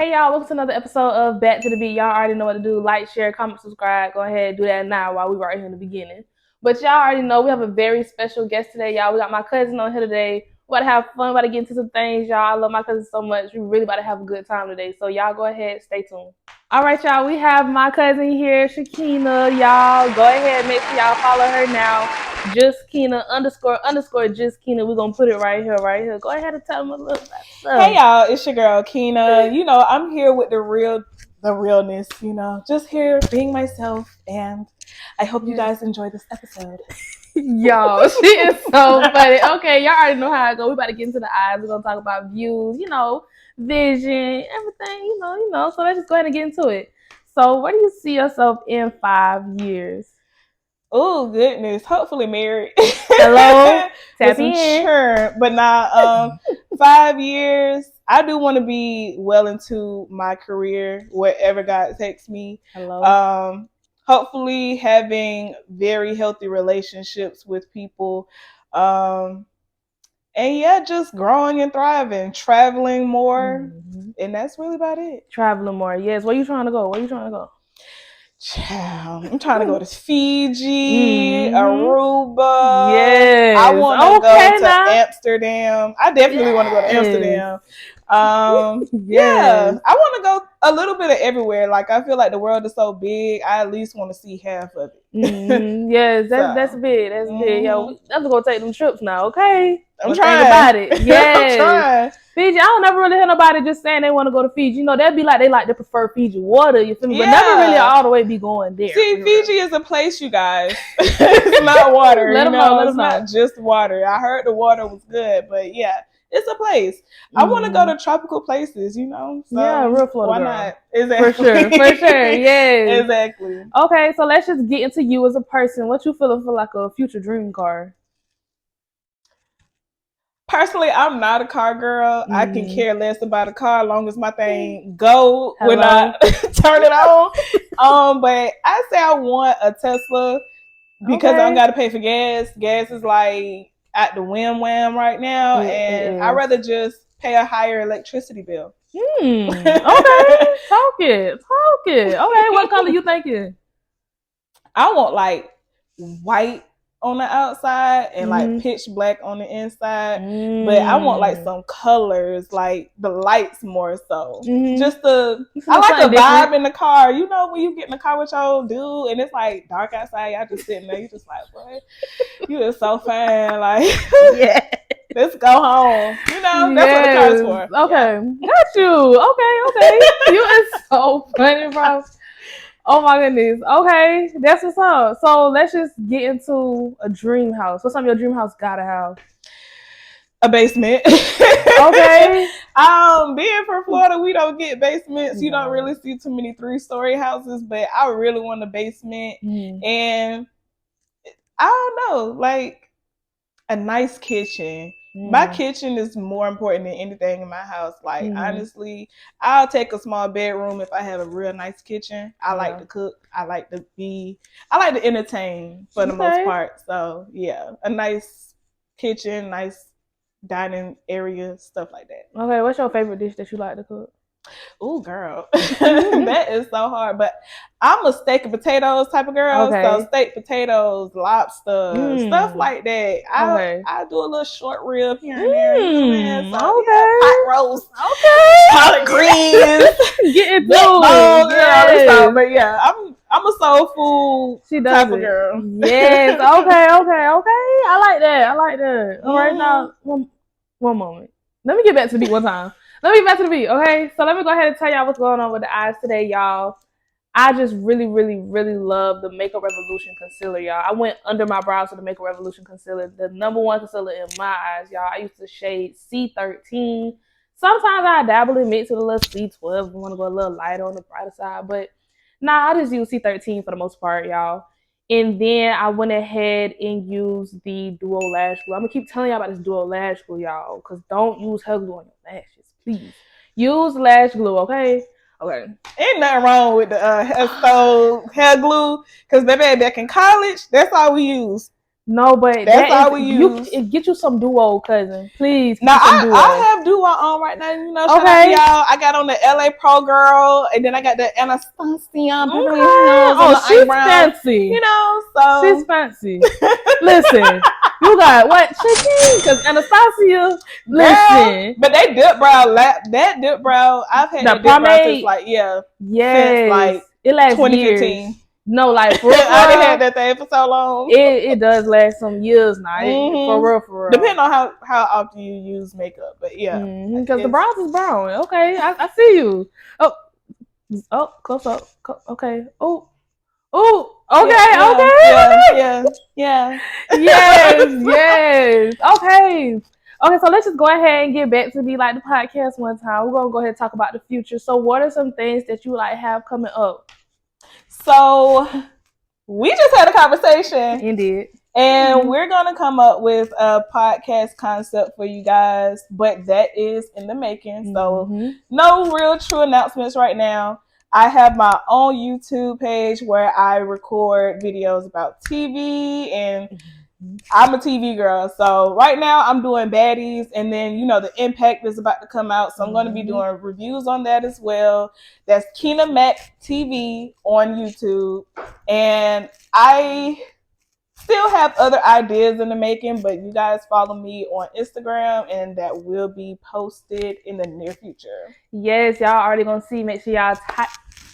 Hey y'all, welcome to another episode of Back to the Beat. Y'all already know what to do. Like, share, comment, subscribe. Go ahead, do that now while we right here in the beginning. But y'all already know we have a very special guest today, y'all. We got my cousin on here today. We about to have fun, about to get into some things, y'all. I love my cousin so much. We really about to have a good time today. So y'all go ahead, stay tuned. All right, y'all, we have my cousin here, Shakina. Y'all, go ahead, make sure y'all follow her now. Just Kenna __ just Kenna. We're gonna put it right here. Go ahead and tell them a little about stuff. Hey y'all, it's your girl Kenna. You know, I'm here with the realness, you know, just here being myself, and I hope you guys enjoy this episode. Yo, she is so funny. Okay, y'all already know how I go. We about to get into the eyes. We're gonna talk about views, you know, vision, everything, you know. So let's just go ahead and get into it. So where do you see yourself in 5 years? Oh goodness, hopefully married. Hello, tap in. Sure, but now 5 years. I do want to be well into my career, wherever God takes me. Hello. Hopefully having very healthy relationships with people. And yeah, just growing and thriving, traveling more. Mm-hmm. And that's really about it. Traveling more, yes. Where you trying to go? Child, I'm trying to go to Fiji, Aruba. Yes. I want to go to Amsterdam. I definitely want to go to Amsterdam. Yeah, I want to go a little bit of everywhere. Like, I feel like the world is so big. I at least want to see half of it. Yes, that's big. That's big. Yo, that's gonna take them trips now. Okay, I'm trying. Think about it. Yes. I'm trying. Fiji, I don't never really hear nobody just saying they want to go to Fiji. You know, that'd be like they like to prefer Fiji water, you feel me? But never really all the way be going there. See, Fiji is a place, you guys. It's not water. Let them know. It's not just water. I heard the water was good, but yeah, it's a place. I want to go to tropical places, you know? So yeah, real Florida. Why girl. not? Exactly. For sure. Yes. Exactly. Okay, so let's just get into you as a person. What you feeling for like a future dream car? Personally, I'm not a car girl. I can care less about a car as long as my thing go when I turn it on. But I say I want a Tesla because I don't got to pay for gas. Gas is like at the wham right now, and I'd rather just pay a higher electricity bill. Okay, talk it. Okay, what color you thinking? I want like white on the outside and like pitch black on the inside, but I want like some colors, like the lights more so. Just I like a vibe in the car. You know, when you get in the car with your dude and it's like dark outside, y'all just sitting there, you just like, boy, you is so fine. Like, yeah, let's go home. You know, that's what the car is for. Okay, got you. Okay, you is so funny, bro. Oh my goodness. Okay, that's what's up. So let's just get into a dream house. What's something your dream house gotta have? A basement. Okay. Being from Florida, we don't get basements. You don't really see too many 3-story houses, but I really want a basement. And I don't know, like a nice kitchen. My kitchen is more important than anything in my house. Like, honestly, I'll take a small bedroom if I have a real nice kitchen. I like to cook. I like to entertain for the most part. So, yeah, a nice kitchen, nice dining area, stuff like that. Okay, what's your favorite dish that you like to cook? Oh, girl, that is so hard. But I'm a steak and potatoes type of girl. So steak, potatoes, lobster, stuff like that. I do a little short rib here and there. You know, so, pot roast. Collard greens. Get it done. But yeah, I'm a soul food type of girl. Yes. Okay. I like that. All right, now one moment. Let me get back to the beat one time. Okay? So let me go ahead and tell y'all what's going on with the eyes today, y'all. I just really love the Makeup Revolution concealer, y'all. I went under my brows with the Makeup Revolution concealer. The #1 concealer in my eyes, y'all. I used to shade C13. Sometimes I dabble and mix with a little C12 if I want to go a little lighter on the brighter side. But I just use C13 for the most part, y'all. And then I went ahead and used the Duo Lash Glue. I'm going to keep telling y'all about this Duo Lash Glue, y'all. Because don't use hair glue on your lashes. Please. Use lash glue, okay? Okay. Ain't nothing wrong with the hair glue. Because baby, back in college, that's all we use. No, but that's all we use. Get you some duo, cousin. Please. Now I have duo on right now. You know, shout out to y'all. I got on the LA Pro Girl, and then I got the Anastasia Beverly Hills. Oh, she's fancy. You know, so she's fancy. Listen, you got what, Chicky? Because Anastasia. Listen, but they dip brow. That dip brow, I've had that dip brow since like since like it lasts 2015. Years. No, like for real, I didn't have that thing for so long. It does last some years now. For real. Depending on how often you use makeup, but because the brows is brown. Okay, I see you. Oh, close up. Okay. Oh, okay. Yeah. Yes. Okay. So let's just go ahead and get back to be like the podcast one time. We're gonna go ahead and talk about the future. So, what are some things that you like have coming up? So we just had a conversation. Indeed. And we're going to come up with a podcast concept for you guys, but that is in the making. So no real true announcements right now. I have my own YouTube page where I record videos about TV, and I'm a TV girl. So right now I'm doing Baddies, and then, you know, The Impact is about to come out. So I'm going to be doing reviews on that as well. That's Kenna Mac TV on YouTube. And I still have other ideas in the making, but you guys follow me on Instagram, and that will be posted in the near future. Yes, y'all already gonna see. Make sure y'all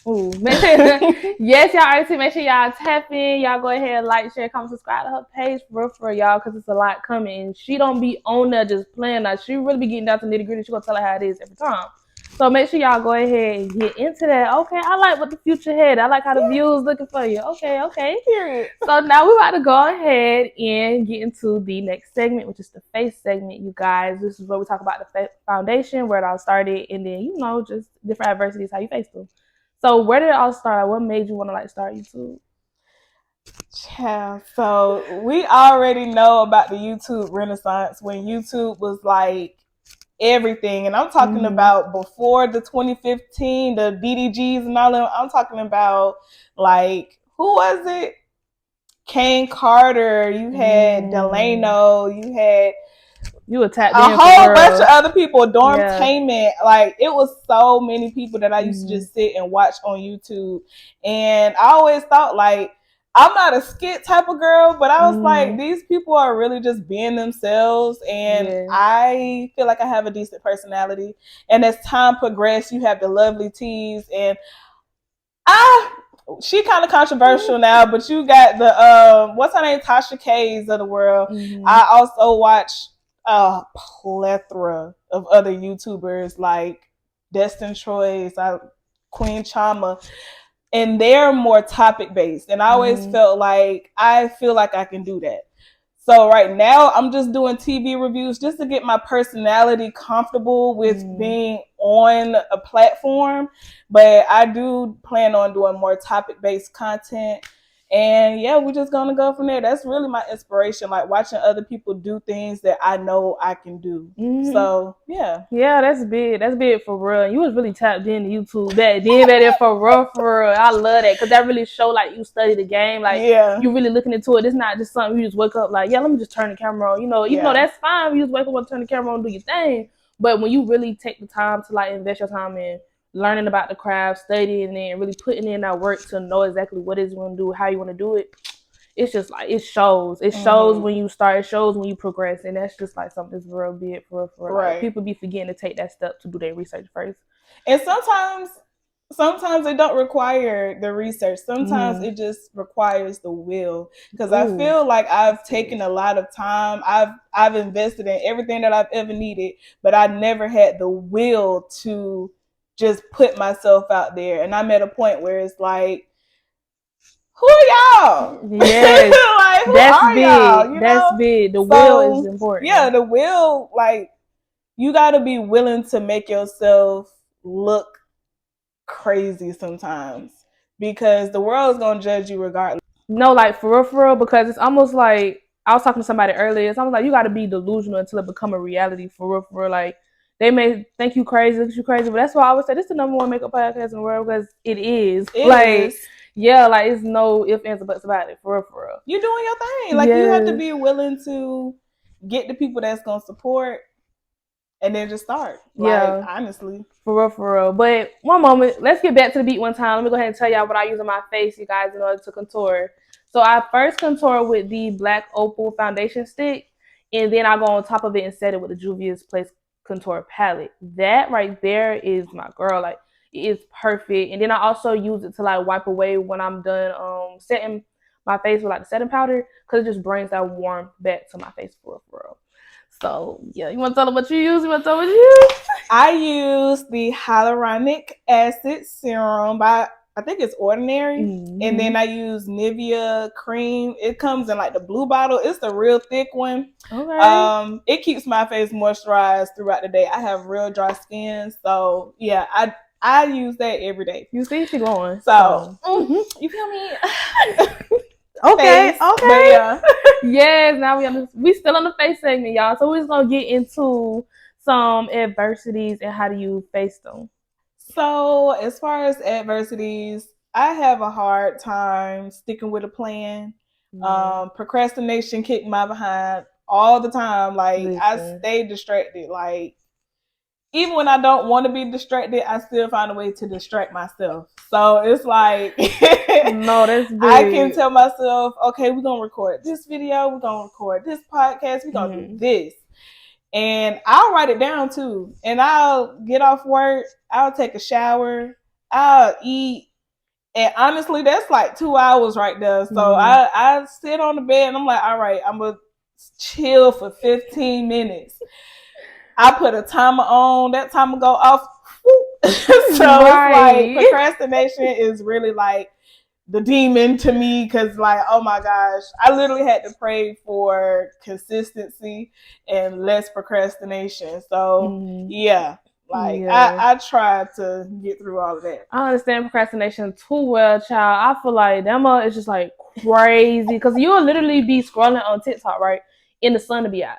yes, y'all already see. Make sure y'all tap in. Y'all go ahead, like, share, comment, subscribe to her page for y'all, because it's a lot coming. And she don't be on there just playing. Now she really be getting down to nitty gritty. She gonna tell her how it is every time. So make sure y'all go ahead and get into that. Okay, I like what the future had. I like how the views looking for you. Okay. Period. So now we're about to go ahead and get into the next segment, which is the face segment, you guys. This is where we talk about the foundation, where it all started, and then, you know, just different adversities, how you face them. So where did it all start? What made you want to like start YouTube? Yeah, so we already know about the YouTube renaissance when YouTube was like everything, and I'm talking about before the 2015, the BDGs and all of them. I'm talking about, like, who was it? Kane Carter, you had Delano, you attacked a whole bunch of other people, Dormtainment. Like, it was so many people that I used to just sit and watch on YouTube. And I always thought, like, I'm not a skit type of girl, but I was like, these people are really just being themselves, and I feel like I have a decent personality. And as time progressed, you have the lovely teas, and she kind of controversial now, but you got the what's her name, Tasha K's of the world. I also watch a plethora of other YouTubers like Destin Troy's, Queen Chama. And they're more topic based. And I always felt like, I feel like I can do that. So right now I'm just doing TV reviews just to get my personality comfortable with being on a platform. But I do plan on doing more topic based content. And yeah, we're just going to go from there. That's really my inspiration, like watching other people do things that I know I can do. So, yeah. Yeah, that's big. That's big for real. You was really tapped into YouTube back then for real. I love that, because that really show like you study the game. Like, you really looking into it. It's not just something you just wake up like, let me just turn the camera on. You know, even though that's fine. You just wake up and turn the camera on and do your thing. But when you really take the time to like invest your time in learning about the craft, studying it, and really putting in that work to know exactly what it is you want to do, how you want to do it, it's just like, it shows. It shows when you start, it shows when you progress, and that's just like something that's real big for right. Like, people be forgetting to take that step to do their research first. And sometimes it don't require the research. Sometimes it just requires the will. Because I feel like I've taken a lot of time. I've invested in everything that I've ever needed, but I never had the will to just put myself out there. And I'm at a point where it's like, who are y'all? Yes. Like, who that's are big. Y'all? You that's know? big. The will is important. Yeah, the will, like, you got to be willing to make yourself look crazy sometimes, because the world is going to judge you regardless. No, like, for real, because it's almost like, I was talking to somebody earlier, it's almost like you got to be delusional until it become a reality, for real. Like, they may think you crazy, but that's why I always say this is the #1 makeup podcast in the world, because it is. yeah, like it's no ifs, ands, or buts about it. For real. You doing your thing. Like you have to be willing to get the people that's gonna support, and then just start. Like honestly, for real. But one moment, let's get back to the beat one time. Let me go ahead and tell y'all what I use on my face, you guys, in order to contour. So I first contour with the Black Opal foundation stick, and then I go on top of it and set it with the Juvia's Place contour palette. That right there is my girl. Like it is perfect. And then I also use it to like wipe away when I'm done setting my face with like the setting powder, because it just brings that warmth back to my face for real. So yeah, you want to tell them what you use? I use the hyaluronic acid serum by, I think it's Ordinary, and then I use Nivea cream. It comes in like the blue bottle. It's the real thick one. Okay. It keeps my face moisturized throughout the day. I have real dry skin, so yeah, I use that every day. You see, she glowing. So you feel me? Okay. Face, okay. Yeah. Yes. Now we still on the face segment, y'all. So we're just gonna get into some adversities and how do you face them. So as far as adversities, I have a hard time sticking with a plan. Procrastination kicked my behind all the time. Like I stay distracted. Like even when I don't want to be distracted, I still find a way to distract myself. So it's like, no, that's big. I can tell myself, okay, we're going to record this video. We're going to record this podcast. We're going to do this. And I'll write it down too. And I'll get off work. I'll take a shower. I'll eat. And honestly, that's like 2 hours right there. So I sit on the bed and I'm like, all right, I'm going to chill for 15 minutes. I put a timer on. That timer go off. So it's like procrastination is really like the demon to me, because like, oh my gosh, I literally had to pray for consistency and less procrastination. So yeah, like I tried to get through all of that. I understand procrastination too well, child. I feel like Emma is just like crazy, because you'll literally be scrolling on TikTok, right, and the sun to be out.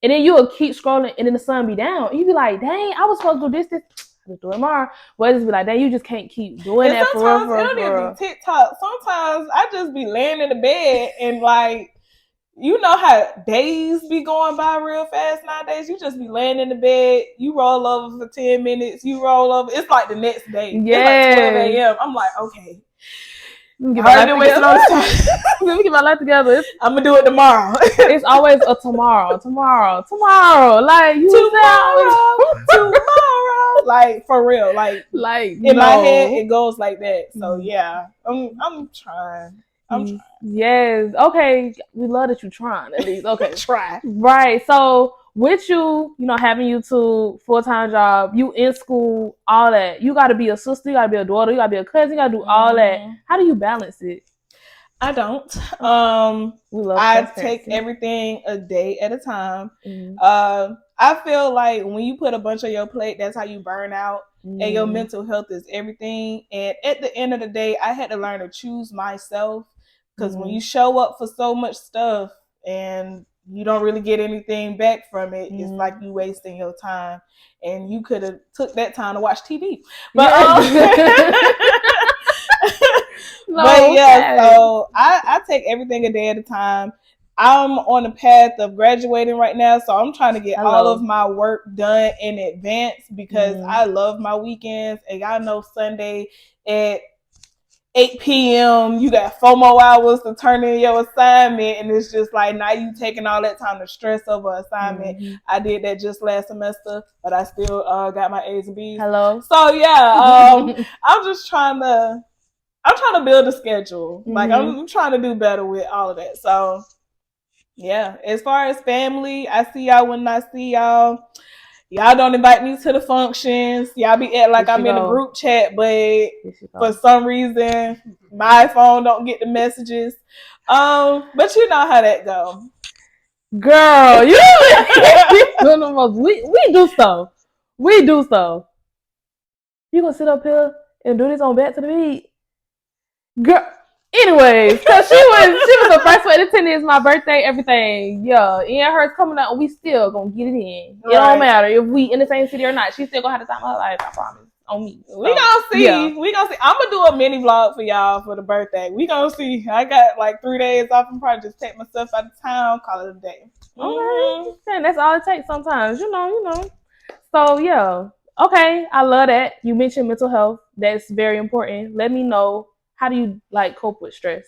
And then you'll keep scrolling and then the sun be down. And you be like, dang, I was supposed to do this. I'll do it tomorrow. But it just be like, dang, you just can't keep doing that for real. Sometimes it don't even be TikTok. Sometimes I just be laying in the bed and like, you know how days be going by real fast nowadays. You just be laying in the bed. You roll over for 10 minutes. You roll over. It's like the next day. Yeah. It's like 12 a.m. I'm like, okay. Let me get my life together. I'm gonna do it tomorrow. It's always a tomorrow. Like you tomorrow. Like for real. Like in my head, it goes like that. So yeah, I'm trying. Yes. Okay. We love that you're trying at least. Okay. Try. Right. So with you know, having YouTube, full-time job, you in school, all that, you got to be a sister, you got to be a daughter, you got to be a cousin, you got to do all that. How do you balance it? I don't. I take everything a day at a time. I feel like when you put a bunch on your plate, that's how you burn out. And your mental health is everything. And at the end of the day, I had to learn to choose myself, because when you show up for so much stuff and you don't really get anything back from it, it's like you wasting your time, and you could have took that time to watch TV. But so I take everything a day at a time. I'm on the path of graduating right now, so I'm trying to get all of my work done in advance, because I love my weekends. And y'all know Sunday at 8 p.m. you got 4 more hours to turn in your assignment, and it's just like, now you taking all that time to stress over assignment. I did that just last semester, but I still got my A's and B's. So yeah, I'm trying to build a schedule. Like I'm trying to do better with all of that. So yeah, as far as family, I see y'all when I see y'all. Y'all don't invite me to the functions. Y'all be acting like I'm in a group chat, but for some reason, my phone don't get the messages. But you know how that go. Girl, you we do stuff. You gonna sit up here and do this on Back to the Beat? Girl. Anyways, because she was the first one to attend. It's my birthday, everything. Yeah, and hers coming out, we still gonna get it in. It don't matter if we in the same city or not. She still gonna have the time of her life, I promise. on me. So, we gonna see. Yeah. We gonna see. I'm gonna do a mini vlog for y'all for the birthday. We gonna see. I got like 3 days off and probably just take myself out of town, call it a day. Okay. And that's all it takes sometimes, you know. So yeah. Okay, I love that. You mentioned mental health. That's very important. Let me know, how do you like cope with stress?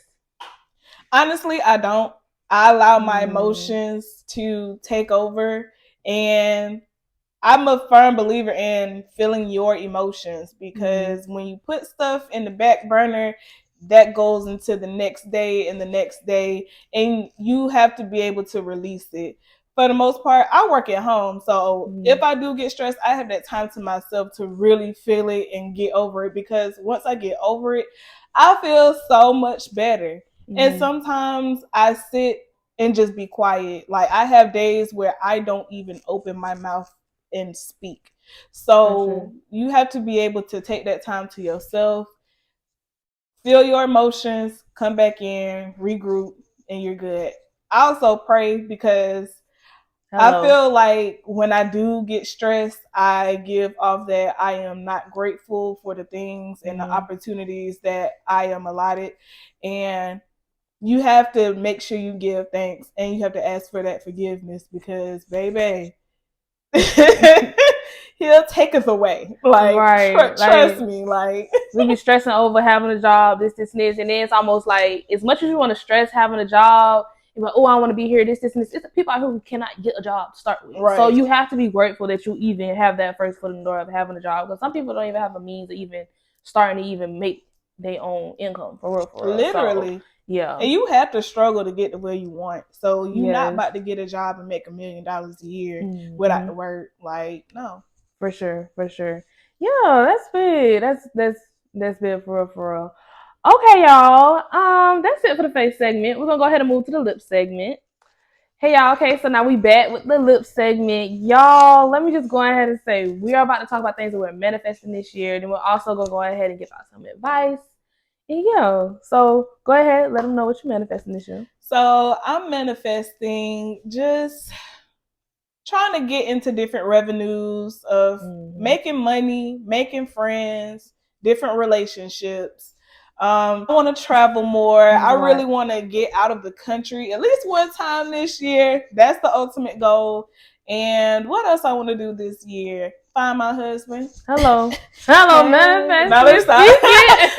Honestly, I don't. I allow my emotions to take over, and I'm a firm believer in feeling your emotions, because when you put stuff in the back burner, that goes into the next day and the next day, and you have to be able to release it. For the most part, I work at home, so if I do get stressed, I have that time to myself to really feel it and get over it, because once I get over it, I feel so much better. And sometimes I sit and just be quiet. Like, I have days where I don't even open my mouth and speak. So you have to be able to take that time to yourself, feel your emotions, come back in, regroup, and you're good. I also pray, because I feel like when I do get stressed, I give off that I am not grateful for the things and the opportunities that I am allotted. And you have to make sure you give thanks, and you have to ask for that forgiveness, because baby, he'll take us away. Like, trust me. Like, we be stressing over having a job, this, and this, and then it's almost like, as much as you want to stress having a job, you're like, oh, I want to be here, this, and this. It's people out here who cannot get a job to start with. So you have to be grateful that you even have that first foot in the door of having a job, because some people don't even have a means of even starting to even make their own income, for real. Literally. So, yeah. And you have to struggle to get to where you want. So you're not about to get a job and make $1 million a year without the work. Like, no. For sure. Yeah, that's big. That's big for real. Okay, y'all. That's it for the face segment. We're gonna go ahead and move to the lip segment. Hey y'all, okay, so now we back with the lip segment. Y'all, let me just go ahead and say, we are about to talk about things that we're manifesting this year. Then we're also gonna go ahead and give out some advice. And yeah, so go ahead, let them know what you're manifesting this year. So I'm manifesting just trying to get into different revenues of making money, making friends, different relationships. I want to travel more. I really want to get out of the country at least one time this year. That's the ultimate goal. And what else I want to do this year? Find my husband. Hello, manifest. No,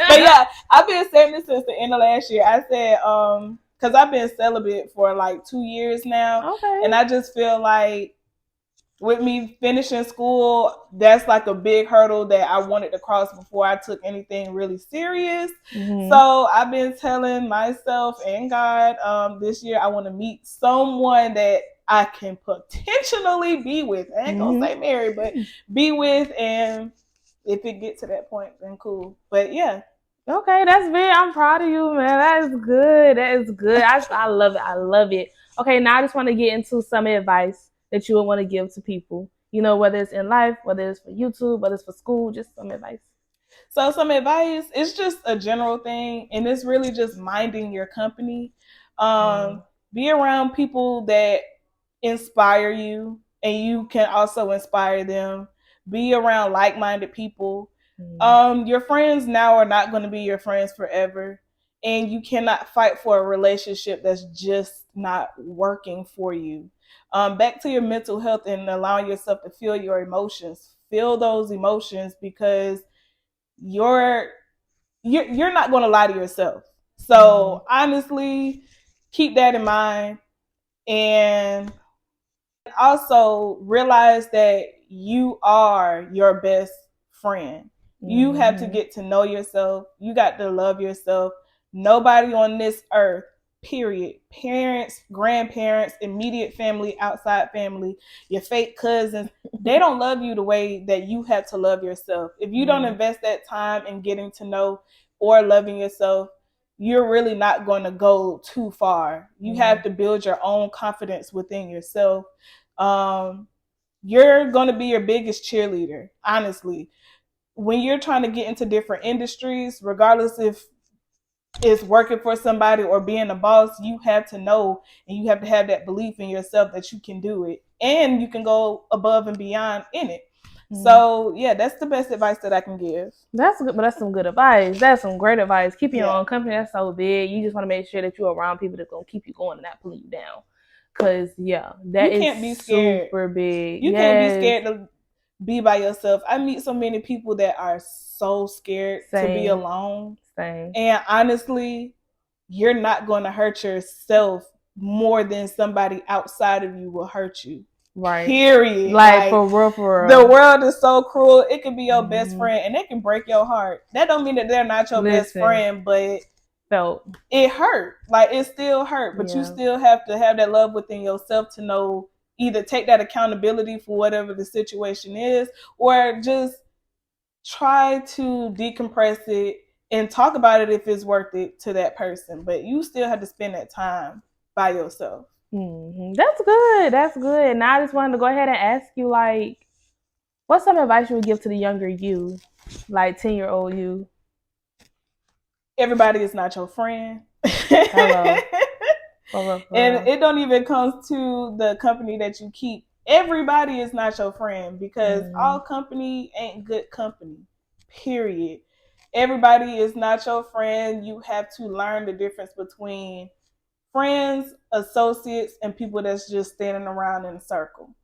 but yeah, I've been saying this since the end of last year. I said, because I've been celibate for like 2 years now. Okay. And I just feel like with me finishing school, that's like a big hurdle that I wanted to cross before I took anything really serious. So I've been telling myself and God, this year I want to meet someone that I can potentially be with. I ain't gonna say marry, but be with, and if it gets to that point, then cool. But yeah. Okay, that's big. I'm proud of you, man. That is good. I love it. Okay, now I just want to get into some advice that you would want to give to people. You know, whether it's in life, whether it's for YouTube, whether it's for school, just some advice. So some advice, it's just a general thing, and it's really just minding your company. Be around people that inspire you, and you can also inspire them. Be around like-minded people. Your friends now are not going to be your friends forever, and you cannot fight for a relationship that's just not working for you. Back to your mental health and allowing yourself to feel your emotions. Feel those emotions, because you're not going to lie to yourself. So honestly, keep that in mind, and also realize that you are your best friend. You have to get to know yourself. You got to love yourself. Nobody on this earth, period, parents, grandparents, immediate family, outside family, your fake cousins, they don't love you the way that you have to love yourself. If you don't invest that time in getting to know or loving yourself, you're really not going to go too far. You have to build your own confidence within yourself. You're going to be your biggest cheerleader, honestly. When you're trying to get into different industries, regardless if it's working for somebody or being a boss, you have to know, and you have to have that belief in yourself that you can do it, and you can go above and beyond in it. So yeah, that's the best advice that I can give. That's good, but that's some good advice. That's some great advice. Keeping your own company, that's so big. You just want to make sure that you're around people that's gonna keep you going and not pulling you down. Cause that is can't be scared. Super big. You can't be scared to be by yourself. I meet so many people that are so scared to be alone. And honestly, you're not going to hurt yourself more than somebody outside of you will hurt you. Right. Period. Like for real. The world is so cruel. It can be your best friend and it can break your heart. That don't mean that they're not your best friend, but it hurt. Like it still hurt. But you still have to have that love within yourself to know either take that accountability for whatever the situation is or just try to decompress it and talk about it if it's worth it to that person. But you still have to spend that time by yourself. That's good. That's good. Now I just wanted to go ahead and ask you, like, what's some advice you would give to the younger you, like 10-year-old you? Everybody is not your friend. Hello. And it don't even come to the company that you keep. Everybody is not your friend because all company ain't good company. Period. Everybody is not your friend. You have to learn the difference between friends, associates, and people that's just standing around in a circle.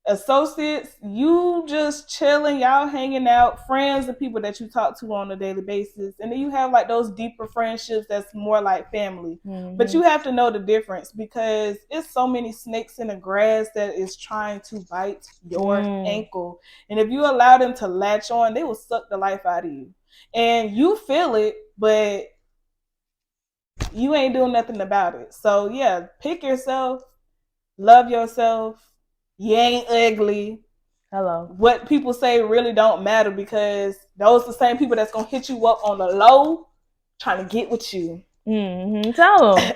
Associates, you just chilling, y'all hanging out. Friends are people that you talk to on a daily basis. And then you have like those deeper friendships that's more like family. But you have to know the difference because it's so many snakes in the grass that is trying to bite your ankle. And if you allow them to latch on, they will suck the life out of you. And you feel it, but you ain't doing nothing about it. So yeah, pick yourself, love yourself. You ain't ugly. Hello. What people say really don't matter because those are the same people that's gonna hit you up on the low, trying to get with you. Tell them.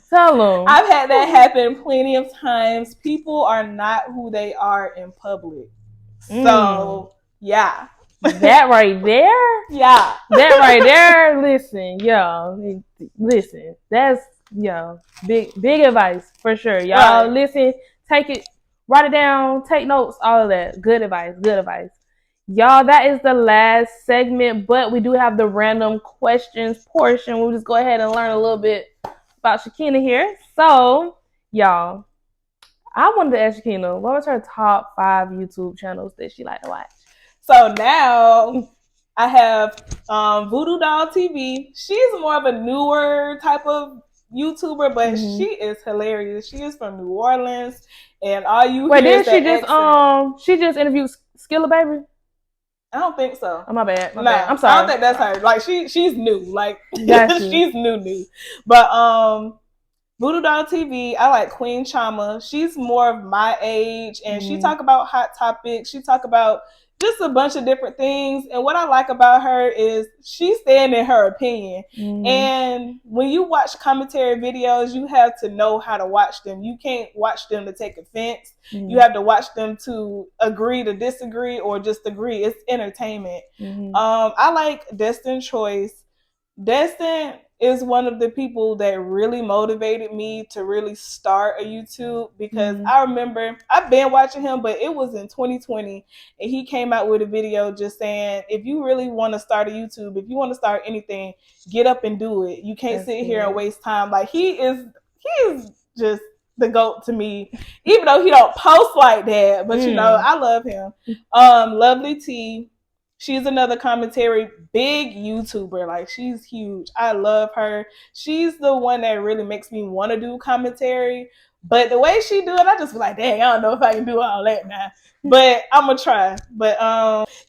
Tell them. I've had that happen plenty of times. People are not who they are in public. So yeah. That right there? Yeah. That right there, listen. That's big advice for sure. Y'all listen, take it, write it down, take notes, all of that. Good advice. Y'all, that is the last segment, but we do have the random questions portion. We'll just go ahead and learn a little bit about Shakina here. So, y'all, I wanted to ask Shakina, what was her top 5 YouTube channels that she liked to watch? So now I have Voodoo Doll TV. She's more of a newer type of YouTuber, but she is hilarious. She is from New Orleans, and all you hear is that accent. She just interviewed Skilla Baby? I don't think so. Oh, my bad. I'm sorry. I don't think that's her. Like she's new. Like she's new. But Voodoo Doll TV, I like Queen Chama. She's more of my age, and she talk about hot topics. She talk about just a bunch of different things. And what I like about her is she stand in her opinion. And when you watch commentary videos, you have to know how to watch them. You can't watch them to take offense. You have to watch them to agree to disagree or just agree. It's entertainment. I like Destin Choice. Destin is one of the people that really motivated me to really start a YouTube because I remember I've been watching him, but it was in 2020 and he came out with a video just saying, if you really want to start a YouTube, if you want to start anything, get up and do it. You can't sit here and waste time. Like he is just the GOAT to me, even though he don't post like that, but you know, I love him. Lovely T. She's another commentary, big YouTuber. Like, she's huge. I love her. She's the one that really makes me want to do commentary. But the way she do it, I just be like, dang, I don't know if I can do all that now. But I'm going to try. But,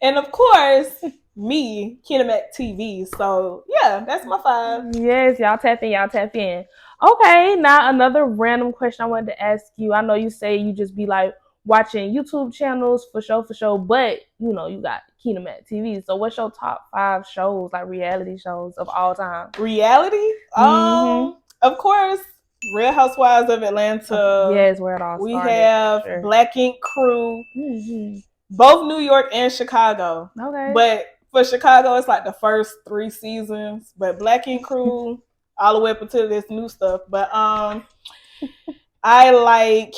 and of course, me, Kenna Mac TV. So, yeah, that's my 5. Yes, y'all tap in. Okay, now another random question I wanted to ask you. I know you say you just be like watching YouTube channels for sure. But, you know, you got Kenna Mac TV. So what's your top 5 shows, like reality shows of all time? Reality? Of course, Real Housewives of Atlanta. Yes, where it all started. We have Black Ink Crew. Both New York and Chicago. Okay. But for Chicago, it's like the first 3 seasons. But Black Ink Crew, all the way up until this new stuff. But I like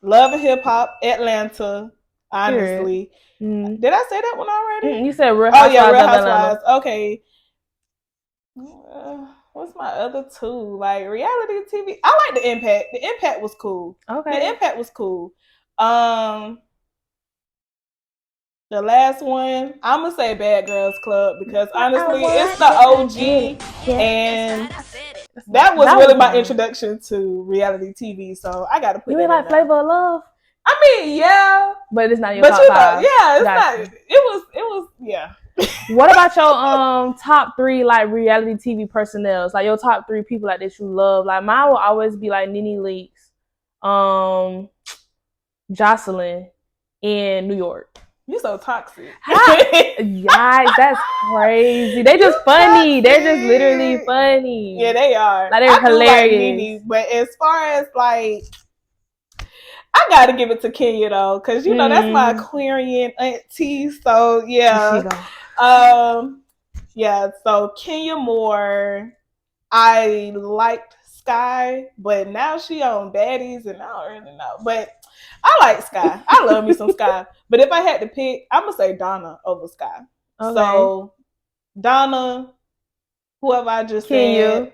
Love and Hip Hop, Atlanta. honestly. Did I say that one already? You said Real Oh Housewives. yeah, Real Housewives. Okay. What's my other two? Like reality TV. I like The Impact. The Impact was cool. Okay. The Impact was cool. The last one, I'm gonna say Bad Girls Club because honestly, it's the OG, and that was really my introduction to reality TV. So I gotta put. You mean like Flavor of Love? I mean, yeah, but it's not your top five. Yeah, it's not. It was, yeah. What about your top 3 like reality TV personnels? Like your top 3 people like that you love. Like mine will always be like Nene Leakes, Jocelyn, in New York. You so toxic. Yikes, that's crazy. They just funny. They're just literally funny. Yeah, they are. Like they're hilarious. Like Nene, but as far as like, I gotta give it to Kenya though, because you know that's my Aquarian auntie. So yeah. Yeah. So Kenya Moore, I liked Sky, but now she on Baddies, and I don't really know. But I like Sky. I love me some Sky. But if I had to pick, I'm gonna say Donna over Sky. Okay. So Donna, whoever I just said,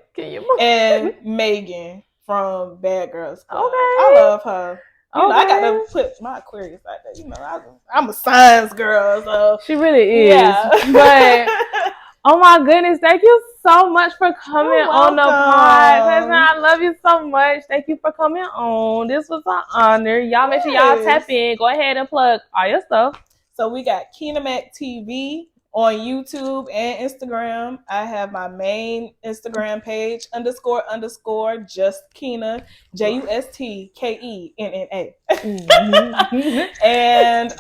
and Megan from Bad Girls Club. Okay. I love her. You know, I gotta put my Aquarius out there. You know, I'm a science girl, so she really is. Yeah. But oh my goodness, thank you so much for coming on the pod. I love you so much. Thank you for coming on. This was an honor. Y'all make sure y'all tap in. Go ahead and plug all your stuff. So we got Kenna Mac TV on YouTube and Instagram. I have my main Instagram page _ just Kenna, JUSTKENNA. And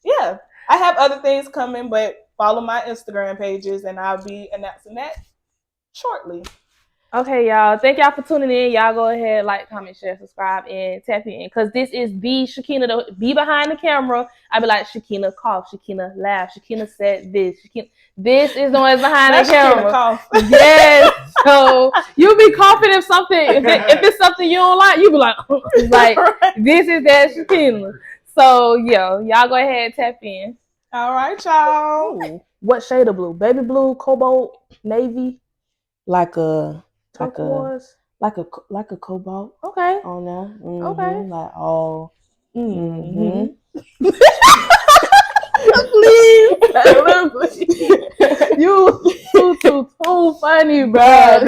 yeah, I have other things coming, but follow my Instagram pages and I'll be announcing that shortly. Okay, y'all. Thank y'all for tuning in. Y'all go ahead, like, comment, share, subscribe, and tap in. Because this is the Shakina, to be behind the camera. I be like, Shakina cough, Shakina laugh, Shakina said this. This is the one behind the camera. Cough. Yes. So you be coughing if it's something you don't like, you be like, this is that Shakina. So yeah, y'all go ahead and tap in. All right, y'all. Ooh. What shade of blue? Baby blue, cobalt, navy, like a turquoise, like a cobalt. Okay. On there. Okay. Like all. Please. You too funny, bro.